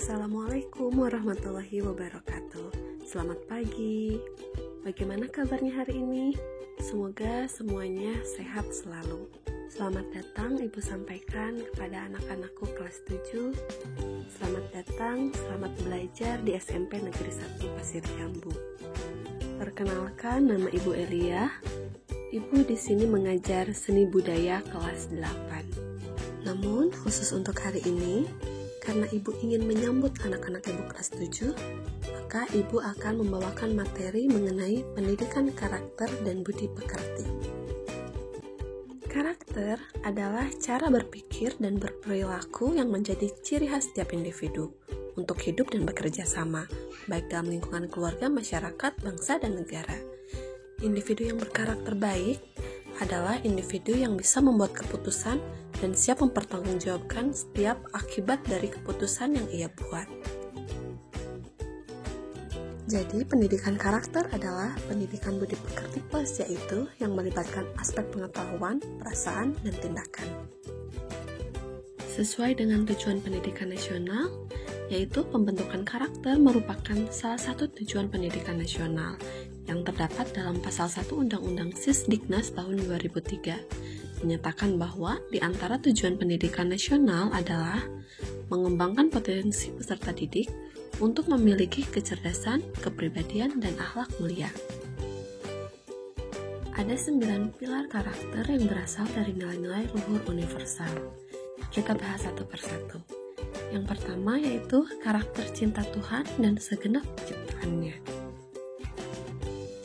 Assalamualaikum warahmatullahi wabarakatuh. Selamat pagi. Bagaimana kabarnya hari ini? Semoga semuanya sehat selalu. Selamat datang Ibu sampaikan kepada anak-anakku kelas 7. Selamat datang, selamat belajar di SMP Negeri 1 Pasir Jambu. Perkenalkan, nama Ibu Elia. Ibu di sini mengajar seni budaya kelas 8. Namun, khusus untuk hari ini, karena Ibu ingin menyambut anak-anak Ibu kelas 7, maka Ibu akan membawakan materi mengenai pendidikan karakter dan budi pekerti. Karakter adalah cara berpikir dan berperilaku yang menjadi ciri khas setiap individu untuk hidup dan bekerja sama, baik dalam lingkungan keluarga, masyarakat, bangsa, dan negara. Individu yang berkarakter baik adalah individu yang bisa membuat keputusan dan siap mempertanggungjawabkan setiap akibat dari keputusan yang ia buat. Jadi, pendidikan karakter adalah pendidikan budi pekerti plus, yaitu yang melibatkan aspek pengetahuan, perasaan, dan tindakan. Sesuai dengan tujuan pendidikan nasional, yaitu pembentukan karakter merupakan salah satu tujuan pendidikan nasional yang terdapat dalam pasal 1 Undang-Undang Sisdiknas tahun 2003. Menyatakan bahwa di antara tujuan pendidikan nasional adalah mengembangkan potensi peserta didik untuk memiliki kecerdasan, kepribadian, dan akhlak mulia. Ada 9 pilar karakter yang berasal dari nilai-nilai luhur universal. Kita bahas satu persatu. Yang pertama yaitu karakter cinta Tuhan dan segenap ciptaannya.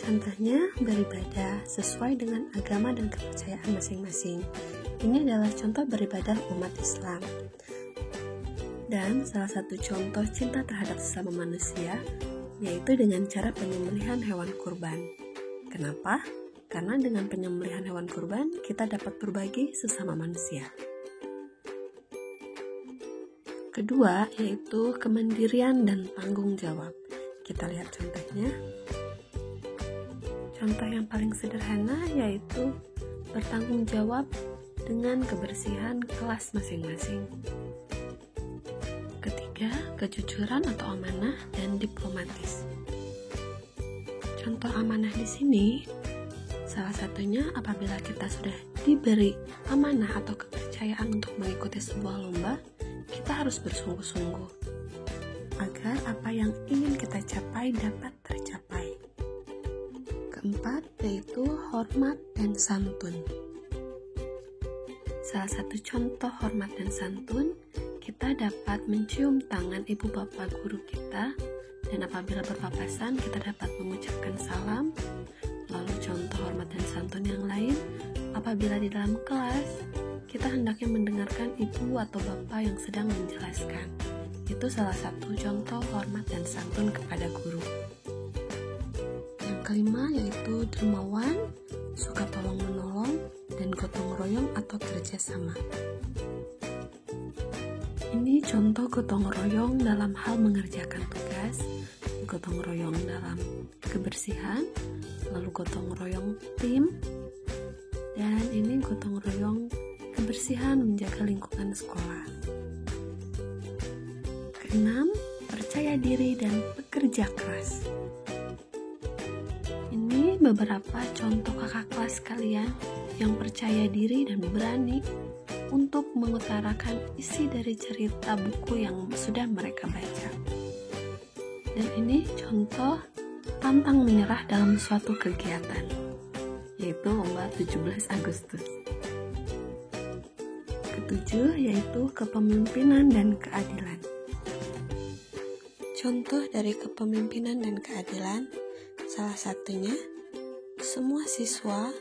Contohnya, beribadah sesuai dengan agama dan kepercayaan masing-masing. Ini adalah contoh beribadah umat Islam. Dan salah satu contoh cinta terhadap sesama manusia, yaitu dengan cara penyembelihan hewan kurban. Kenapa? Karena dengan penyembelihan hewan kurban, kita dapat berbagi sesama manusia. Kedua, yaitu kemandirian dan tanggung jawab. Kita lihat contohnya. Contoh yang paling sederhana yaitu bertanggung jawab dengan kebersihan kelas masing-masing. Ketiga, kejujuran atau amanah dan diplomatis. Contoh amanah di sini, salah satunya apabila kita sudah diberi amanah atau kepercayaan untuk mengikuti sebuah lomba, kita harus bersungguh-sungguh agar apa yang ingin kita capai dapat tercapai. Keempat, yaitu hormat dan santun. Salah satu contoh hormat dan santun, kita dapat mencium tangan ibu bapak guru kita, dan apabila berpapasan kita dapat mengucapkan salam. Lalu contoh hormat dan santun yang lain, apabila di dalam kelas kita hendaknya mendengarkan ibu atau bapak yang sedang menjelaskan. Itu salah satu contoh hormat dan santun kepada guru. Kelima yaitu dermawan, suka tolong menolong, dan gotong royong atau kerjasama. Ini contoh gotong royong dalam hal mengerjakan tugas, gotong royong dalam kebersihan, lalu gotong royong tim, dan ini gotong royong kebersihan menjaga lingkungan sekolah. Keenam, percaya diri dan bekerja keras. Ini beberapa contoh kakak kelas kalian yang percaya diri dan berani untuk mengutarakan isi dari cerita buku yang sudah mereka baca. Dan ini contoh pantang menyerah dalam suatu kegiatan, yaitu lomba 17 Agustus. Ketujuh yaitu kepemimpinan dan keadilan. Contoh dari kepemimpinan dan keadilan, salah satunya, semua siswa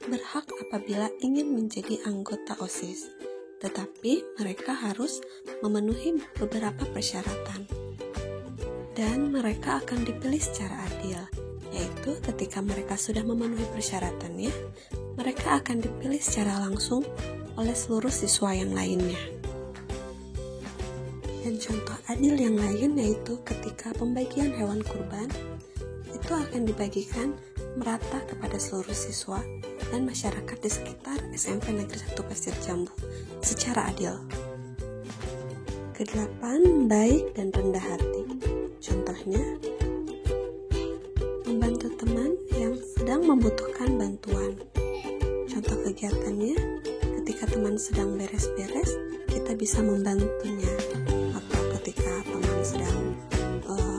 berhak apabila ingin menjadi anggota OSIS, tetapi mereka harus memenuhi beberapa persyaratan. Dan mereka akan dipilih secara adil, yaitu ketika mereka sudah memenuhi persyaratannya, mereka akan dipilih secara langsung oleh seluruh siswa yang lainnya. Dan contoh adil yang lain yaitu ketika pembagian hewan kurban, itu akan dibagikan merata kepada seluruh siswa dan masyarakat di sekitar SMP Negeri 1 Pasir Jambu secara adil. ke-8, baik dan rendah hati. Contohnya, membantu teman yang sedang membutuhkan bantuan. Contoh kegiatannya, ketika teman sedang beres-beres, kita bisa membantunya. Atau ketika teman sedang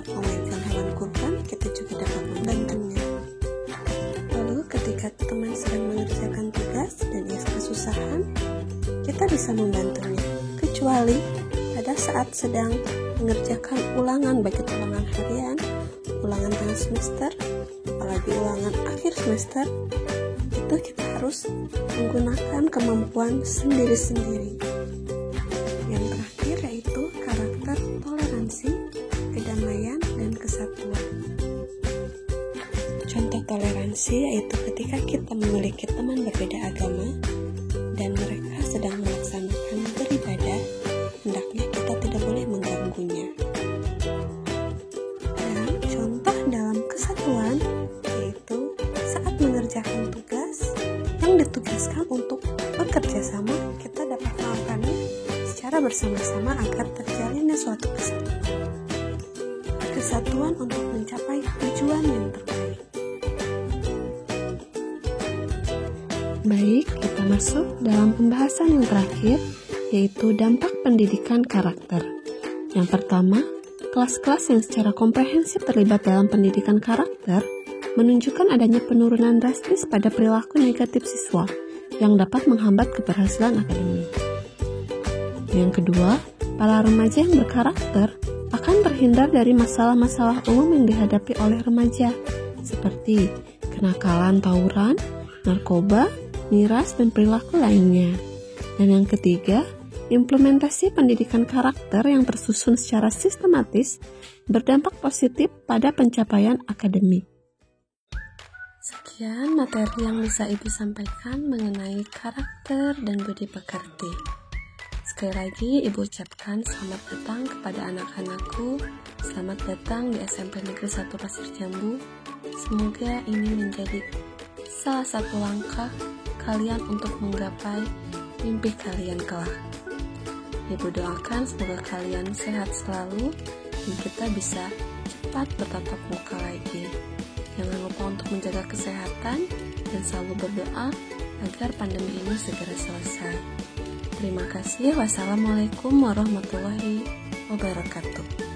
memegang hewan kurban, kita juga dapat membantunya. Lalu ketika teman sedang mengerjakan tugas dan ia kesusahan, kita bisa membantunya. Kecuali pada saat sedang mengerjakan ulangan, baik itu ulangan harian, ulangan tengah semester, apalagi ulangan akhir semester, itu kita harus menggunakan kemampuan sendiri-sendiri. Yang terakhir yaitu karakter toleransi, kedamaian, dan kesatuan. Contoh toleransi yaitu ketika kita memiliki teman berbeda agama dan mereka sedang melaksanakan beribadah, hendaknya kita tidak boleh mengganggunya. Dan contoh dalam kesatuan yaitu saat mengerjakan tugas yang ditugaskan untuk bekerja sama, kita dapat melakukannya secara bersama-sama agar terjalinnya suatu kesatuan untuk mencapai tujuan yang terbaik. Baik, kita masuk dalam pembahasan yang terakhir, yaitu dampak pendidikan karakter. Yang pertama, kelas-kelas yang secara komprehensif terlibat dalam pendidikan karakter menunjukkan adanya penurunan drastis pada perilaku negatif siswa yang dapat menghambat keberhasilan akademik. Yang kedua, para remaja yang berkarakter akan terhindar dari masalah-masalah umum yang dihadapi oleh remaja, seperti kenakalan tawuran, narkoba, miras, dan perilaku lainnya. Dan yang ketiga, implementasi pendidikan karakter yang tersusun secara sistematis berdampak positif pada pencapaian akademik. Sekian materi yang bisa Ibu sampaikan mengenai karakter dan budi pekerti. Sekali lagi Ibu ucapkan selamat datang kepada anak-anakku. Selamat datang di SMP Negeri 1 Pasir Jambu. Semoga ini menjadi salah satu langkah kalian untuk menggapai mimpi kalian kelak. Ibu doakan semoga kalian sehat selalu dan kita bisa cepat bertatap muka lagi. Jangan lupa untuk menjaga kesehatan dan selalu berdoa agar pandemi ini segera selesai. Terima kasih. Wassalamualaikum warahmatullahi wabarakatuh.